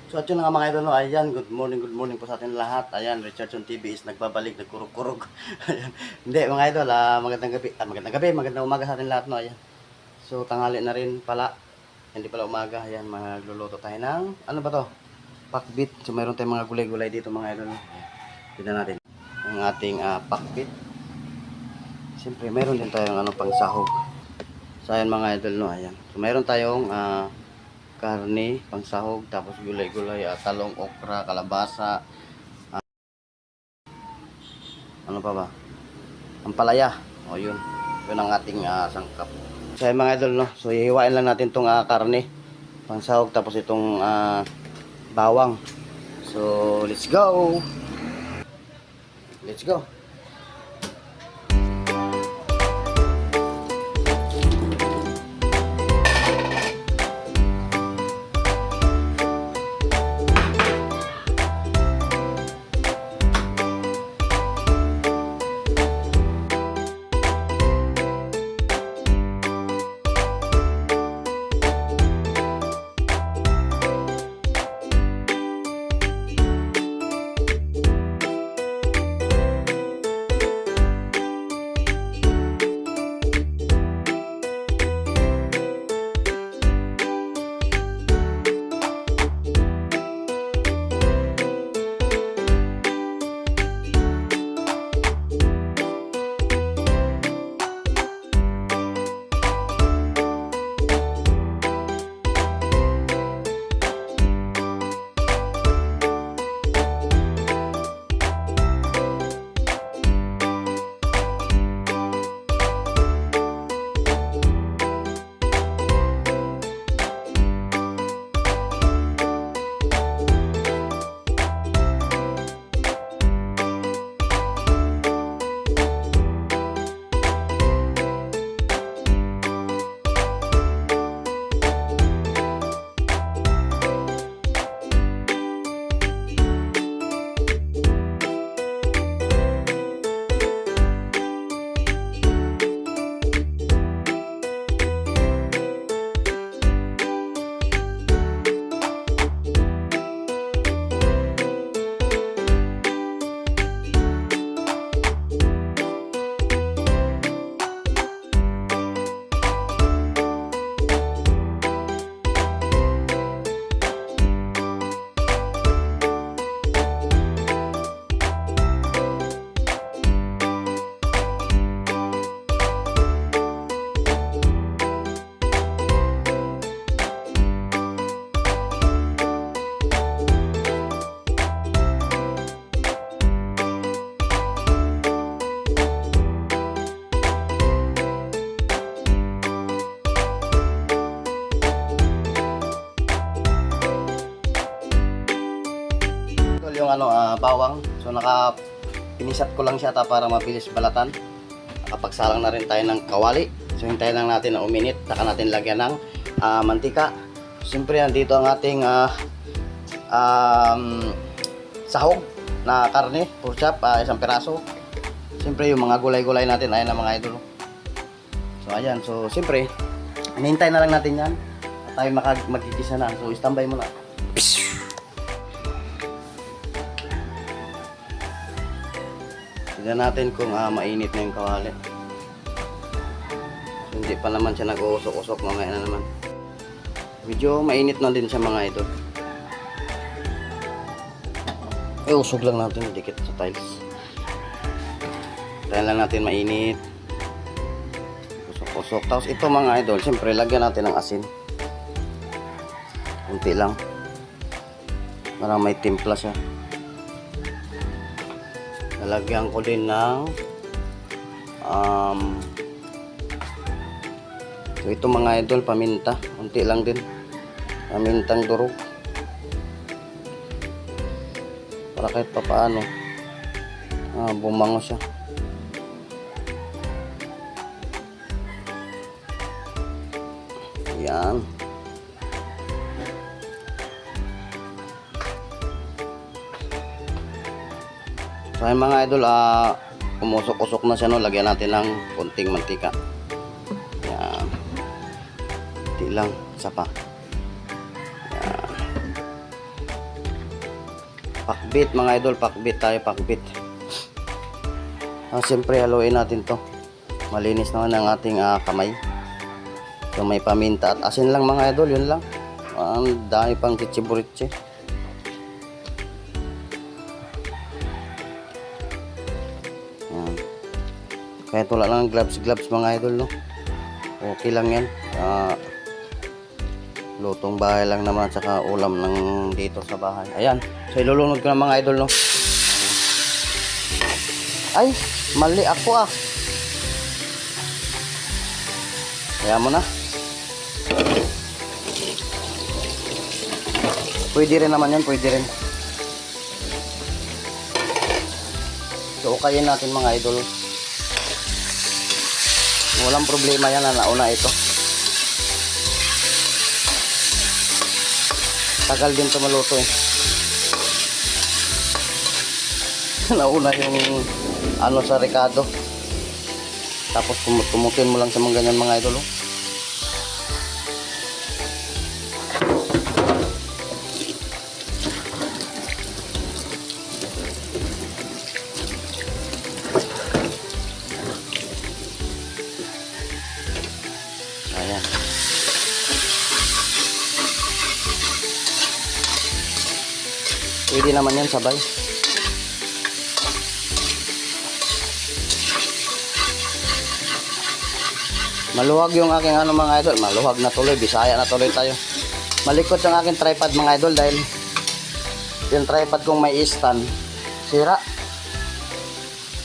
So at yun nga mga idol, no, ayan, good morning po sa atin lahat. Ayan, Richardson TV is nagbabalik, nagkurog-kurog. Ayan. Hindi mga idol, magandang umaga sa atin lahat, no. Ayan. So tanghali na rin pala, hindi pala umaga. Ayan, magluluto tayo ng, ano ba to? Pakbit. So mayroon tayong mga gulay-gulay dito mga idol. Tignan natin ang ating pakbit. Siyempre, mayroon din tayong ano, pang sahog. So ayan mga idol, no, ayan. So mayroon tayong karne, pangsahog, tapos gulay-gulay, talong, okra, kalabasa, ano pa ba? Ampalaya. O yun. Yun ang ating sangkap. So mga idol, no. So ihiwain lang natin tong karne, pangsahog, tapos itong bawang. So let's go. Let's go. Yung ano, bawang. So pinisat ko lang siya para mabilis balatan. Nakapagsalang na rin tayo ng kawali. So hintayin lang natin na uminit. Saka natin lagyan ng mantika. Siyempre nandito ang ating sahog na karne, pork chop, isang piraso. Siyempre yung mga gulay-gulay natin, ayan na mga idol. So ayan, so siyempre hinihintay na lang natin yan at tayo magkikisa na. So standby muna. Tignan natin kung mainit na yung kawali. So, hindi pa naman siya nag-uusok-usok, mamaya na naman. Medyo mainit na din siya mga idol. Usog lang natin, dikit sa tiles. Dahil lang natin mainit. Usok-usok. Tapos ito mga idol, siyempre lagyan natin ng asin. Kunti lang. Parang may timpla siya. Lalagyan ko din ng so ito mga idol, paminta. Kunti lang din. Pamintang durog. Para kahit papaano bumango siya. Yan. So yung mga idol, umusok-usok na siya, no? Lagyan natin ng konting mantika. Yan. Hindi lang, isa pa. Yan. Pakbit mga idol, pakbit tayo, pakbit. Siyempre haluin natin to. Malinis naman ang ating kamay. So may paminta at asin lang mga idol, yun lang. Ang dami pang chichiburitse. Yan. Kahit wala lang gloves mga idol, no? Okay lang yan. Lutong bahay lang naman, saka ulam ng dito sa bahay. Ayan. So ilulunod ko na mga idol, no? Ay, mali ako Kaya mo na. Pwede rin naman yan, pwede rin. So ukayin natin mga idol. Walang problema yan na nauna ito. Tagal din ito maluto eh. Nauna yung ano sa Ricardo. Tapos kumutin mo lang sa mga ganyan mga idol. Ayan. Pwede naman yan sabay. Maluwag yung aking mga idol. Maluwag na tuloy. Bisaya na tuloy tayo. Malikot yung aking tripod mga idol dahil yung tripod kong may stand sira.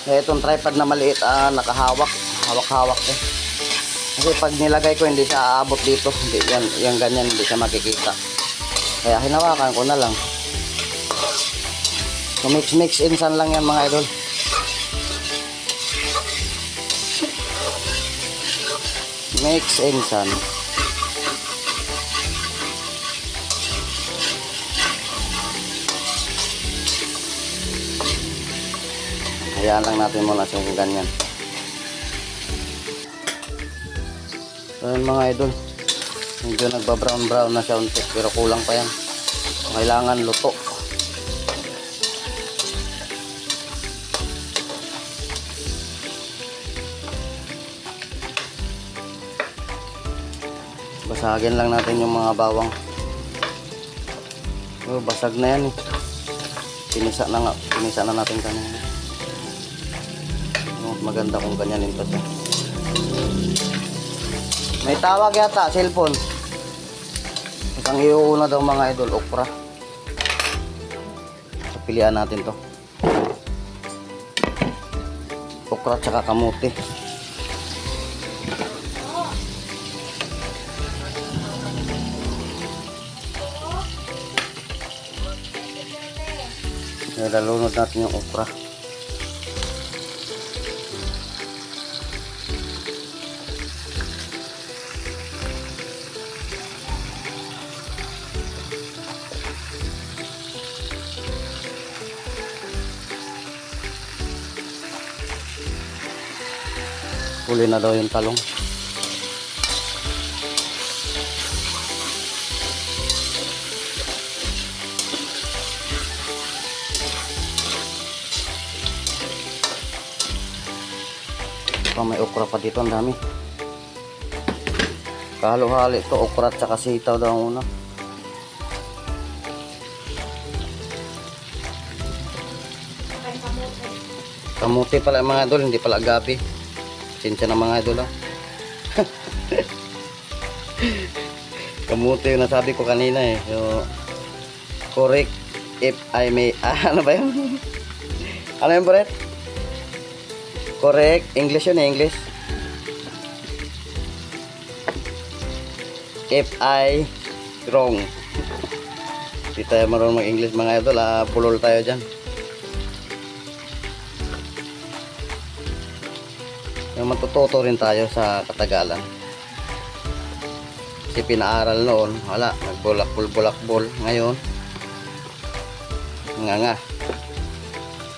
Kaya itong tripod na maliit nakahawak. Hawak-hawak eh. Kasi pag nilagay ko hindi siya aabot dito. Hindi, yung ganyan hindi siya makikita. Kaya hinawakan ko na lang. So mix insan lang yan mga idol. Mix insan. Hayaan lang natin muna sa ganyan. So yun mga idol, medyo nagba-brown na siya unti, pero kulang pa yan. Kailangan luto. Basagin lang natin yung mga bawang. Oh, basag na yan eh. Pinisa na natin kanina. Oh, maganda kung ganyan ito siya. May tawag yata, cellphone. Ang iuuna daw mga idol, okra. So, pilihan natin to. Okra tsaka kamuti. Lalunod natin yung okra. Huli na daw yung talong. May okra pa dito, ang dami. Kahalo-halo ito, okra at saka sitaw daw ang una. Kamuti pala mga idol, hindi pala gabi. Sinsya na mga idol. Kamuti yung nasabi ko kanina eh. So, correct if I may. Ano ba yun? Ano yun, Brett? Correct. English yun eh, English. If I wrong. Hindi tayo marunong mag-English mga idol. Pulol tayo dyan. Yung matututo rin tayo sa Katagalan. Kasi pinaaral noon, wala, nagbulak-bul-bulak-bul. Ngayon, nga.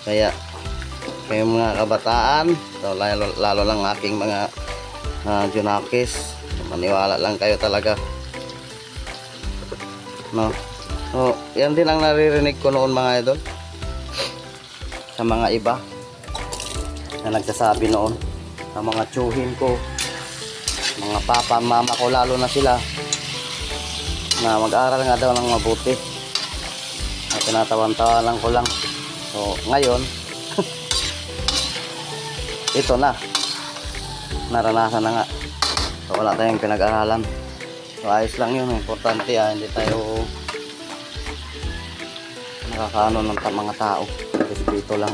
Kaya, kayo mga kabataan, so, lalo lang aking mga junakis, maniwala lang kayo talaga, no? So yan din ang naririnig ko noon mga idol. sa mga iba na nagsasabi noon, sa mga tsuhin ko, mga papa, mama ko, lalo na sila, na mag-aral nga daw ng mabuti. At tinatawan-tawanan ko lang. So ngayon ito na, naranasan na nga. So wala tayong pinag-aralan. So ayos lang yun, importante hindi tayo nakakaano ng mga tao. Respeto lang.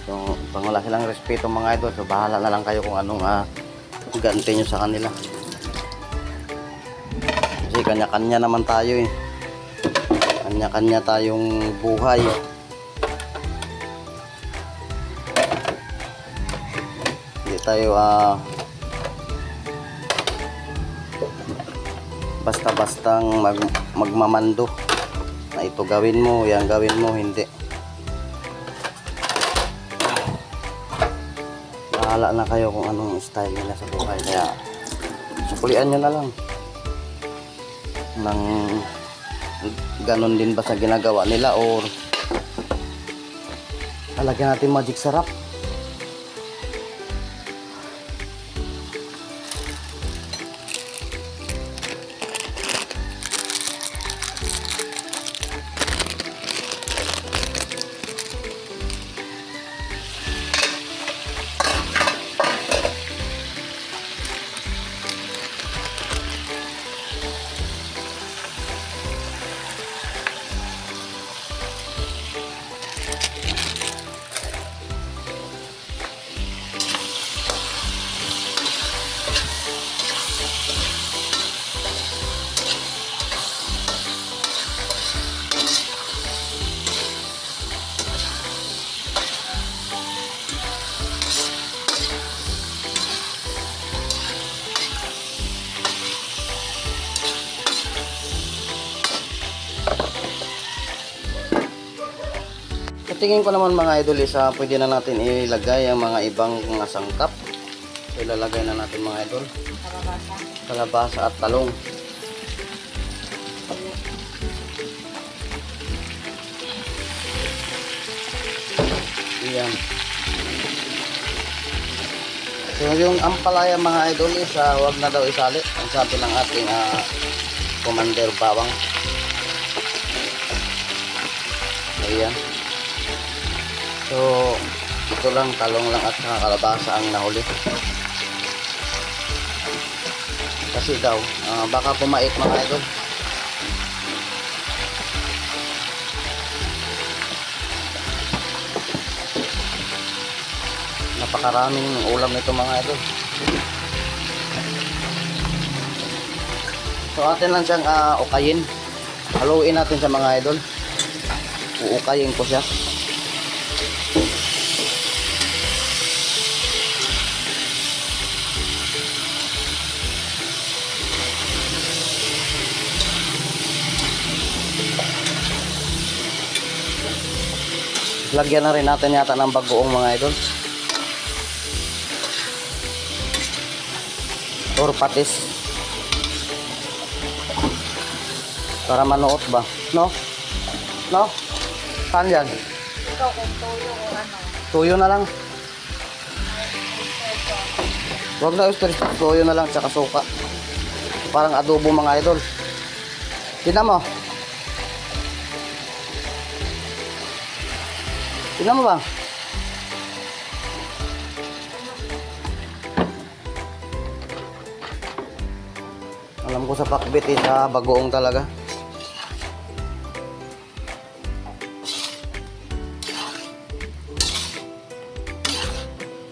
So pag wala silang respeto mga idol, so bahala na lang kayo kung anong ganti nyo sa kanila. Kasi kanya-kanya naman tayo kanya-kanya tayong buhay. Hindi tayo basta-bastang magmamando na ito gawin mo, yan gawin mo, hindi. Bahala na kayo kung anong style nila sa buhay. Kaya sukulian nyo na lang nang ganon din ba sa ginagawa nila, or lalagyan natin magic sarap. Sa tingin ko naman mga idol, pwede na natin ilagay ang mga ibang mga sangkap. So, ilalagay na natin mga idol. Kalabasa at talong. Ayan. So yung ampalaya mga idol wag na daw isali. Ang sabi ng ating Commander Bawang. Ayan. So ito lang, talong lang at saka kalabasa ang nahuli. Kasi daw baka pumait mga idol. Napakaraming ulam nito mga idol. So atin lang siyang ukayin. Haluin natin sa mga idol. Uukayin ko siya. Lagyan na rin natin yata ng bagoong mga idol. Or patis. Para manuot ba? No? No? Saan yan? Ikaw kung tuyo o ano. Tuyo na lang. Huwag na oyster, tuyo na lang tsaka suka. Parang adobo mga idol. Tignan mo. Tignan mo ba? Alam ko sa pakbit sa bagoong talaga.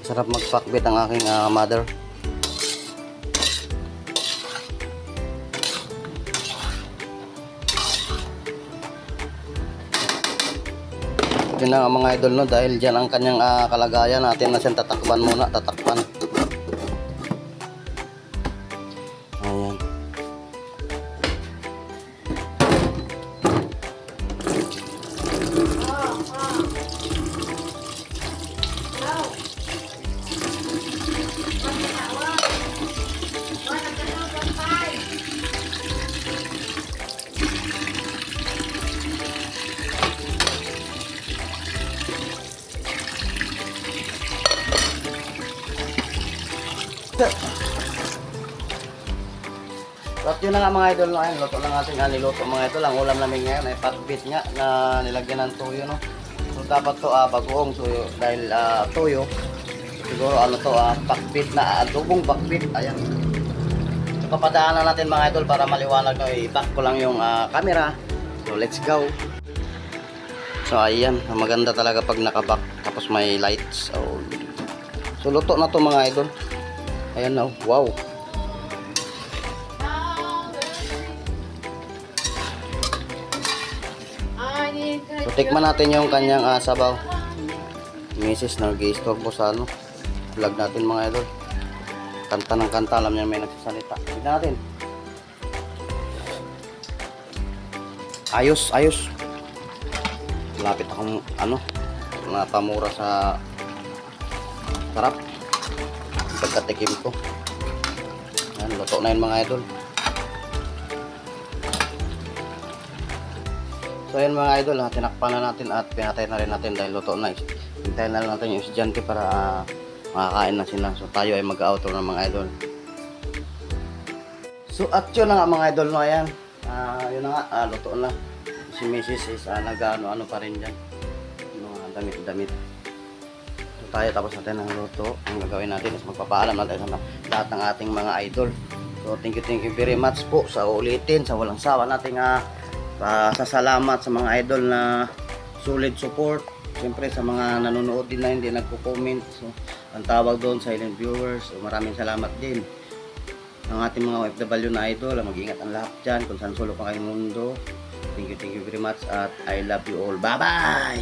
Sarap magpakbit ang aking mother. Yun na mga idol, no, dahil dyan ang kanyang kalagayan, natin na siyang tatakban muna, tatakban. Ayan. At yun na nga mga idol, no? Ayun, luto lang natin nga niluto mga idol. Ang ulam namin ngayon ay patbit nga na nilagyan ng toyo, no? So dapat to bagoong toyo dahil toyo. Siguro ano to, pakbit na adobong pakbit. Ayan. So, papadaanan natin mga idol para maliwanag, no? I-back ko lang yung camera. So let's go. So ayan, maganda talaga pag nakaback tapos may lights. So luto na to mga idol. Ayan na, wow. So tikman natin yung kanyang sabaw. Misis nag-i-store po sa ano, vlog natin mga idol. Kanta ng kanta, alam niya may nagsasalita. Tignan natin. Ayos, ayos. Lapit akong ano, napamura sa sarap. Pagkatikim ko. Yan, luto na yun mga idol. So ayan mga idol, tinakpan na natin at pinatay na rin natin dahil luto na. Hintayin na lang natin yung estudyante para makakain na sila. So tayo ay mag-outro na mga idol. So at yun na nga mga idol, no, ayan. Yun na nga, luto na. Si Mrs. is nag-ano pa rin dyan. Mga damit-damit. So tayo tapos natin ang luto. Ang gagawin natin is magpapaalam natin sa lahat ng ating mga idol. So thank you very much po sa ulitin, sa walang sawa nating pasasalamat sa mga idol na solid support. Siyempre sa mga nanonood din na hindi nagko-comment. So ang tawag doon silent viewers. So maraming salamat din. Ang ating mga OFW na idol, mag-ingat ang lahat dyan kung saan sulok ang kayong mundo. Thank you very much at I love you all. Bye bye.